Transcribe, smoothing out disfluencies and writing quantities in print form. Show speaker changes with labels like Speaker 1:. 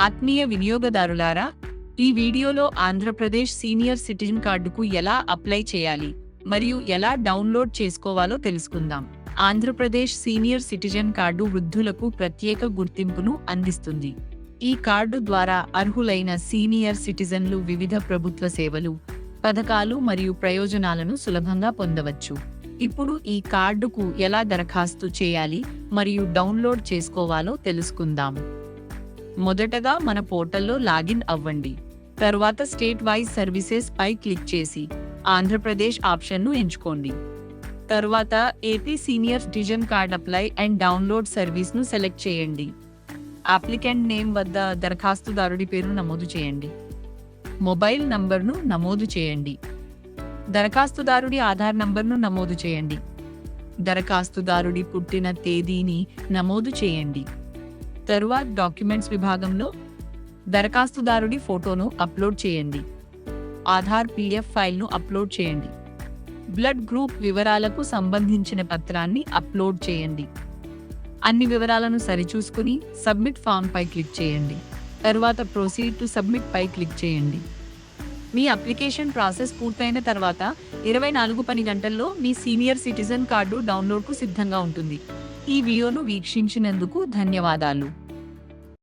Speaker 1: ఆత్మీయ వినియోగదారులారా, ఈ వీడియోలో ఆంధ్రప్రదేశ్ సీనియర్ సిటిజన్ కార్డుకు ఎలా అప్లై చేయాలి మరియు ఎలా డౌన్లోడ్ చేసుకోవాలో తెలుసుకుందాం. ఆంధ్రప్రదేశ్ సీనియర్ సిటిజన్ కార్డు వృద్ధులకు ప్రత్యేక గుర్తింపును అందిస్తుంది. ఈ కార్డు ద్వారా అర్హులైన సీనియర్ సిటిజన్లు వివిధ ప్రభుత్వ సేవలు, పథకాలు మరియు ప్రయోజనాలను సులభంగా పొందవచ్చు. ఇప్పుడు ఈ కార్డుకు ఎలా దరఖాస్తు చేయాలి మరియు డౌన్లోడ్ చేసుకోవాలో తెలుసుకుందాం. మొదటగా మన పోర్టల్లో లాగిన్ అవ్వండి. తర్వాత స్టేట్ వైజ్ సర్వీసెస్ పై క్లిక్ చేసి ఆంధ్రప్రదేశ్ ఆప్షన్ను ఎంచుకోండి. తర్వాత AP senior citizen card apply and download సర్వీస్ను సెలెక్ట్ చేయండి. అప్లికెంట్ నేమ్ వద్ద దరఖాస్తుదారుడి పేరు నమోదు చేయండి. మొబైల్ నంబర్ను నమోదు చేయండి. దరఖాస్తుదారుడి ఆధార్ నంబర్ను నమోదు చేయండి. దరఖాస్తుదారుడి పుట్టిన తేదీని నమోదు చేయండి. తరువాత డాక్యుమెంట్స్ విభాగంలో దరఖాస్తుదారుడి ఫోటోను అప్లోడ్ చేయండి. ఆధార్ PDF ఫైల్ను అప్లోడ్ చేయండి. బ్లడ్ గ్రూప్ వివరాలకు సంబంధించిన పత్రాన్ని అప్లోడ్ చేయండి. అన్ని వివరాలను సరిచూసుకుని సబ్మిట్ ఫామ్ పై క్లిక్ చేయండి. తరువాత ప్రొసీడ్ టు సబ్మిట్ పై క్లిక్ చేయండి. మీ అప్లికేషన్ ప్రాసెస్ పూర్తయిన తర్వాత 24 పని గంటల్లో మీ సీనియర్ సిటిజన్ కార్డు డౌన్లోడ్కు సిద్ధంగా ఉంటుంది. ఈ వీడియోను వీక్షించినందుకు ధన్యవాదాలు.